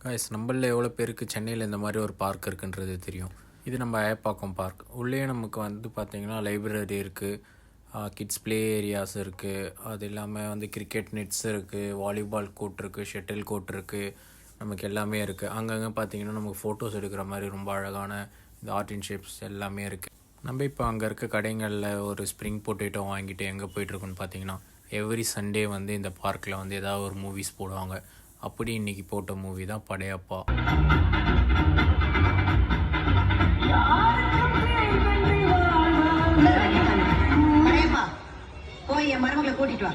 Guys நம்மளில் எவ்வளோ பேருக்கு சென்னையில் இந்த மாதிரி ஒரு பார்க் இருக்குன்றது தெரியும். இது நம்ம அயப்பாக்கம் பார்க். உள்ளே நமக்கு வந்து பார்த்திங்கன்னா லைப்ரரி இருக்குது, கிட்ஸ் ப்ளே ஏரியாஸ் இருக்குது, அது இல்லாமல் வந்து கிரிக்கெட் நெட்ஸ் இருக்குது, வாலிபால் கோர்ட் இருக்குது, ஷட்டில் கோர்ட் இருக்குது, நமக்கு எல்லாமே இருக்குது. அங்கங்கே பார்த்திங்கன்னா நமக்கு ஃபோட்டோஸ் எடுக்கிற மாதிரி ரொம்ப அழகான இந்த ஆர்ட் அண்ட் ஷேப்ஸ் எல்லாமே இருக்குது. நம்ம இப்போ அங்கே இருக்க கடைகளில் ஒரு ஸ்ப்ரிங் பொட்டேட்டோ வாங்கிட்டு எங்கே போயிட்டுருக்கோன்னு பார்த்தீங்கன்னா, எவ்ரி சண்டே வந்து இந்த பார்க்கில் வந்து ஏதாவது ஒரு மூவிஸ் போடுவாங்க. அப்படி இன்றைக்கி போட்ட மூவி தான் படையப்பா. போய் என் மருமகளை கூட்டிட்டு வா.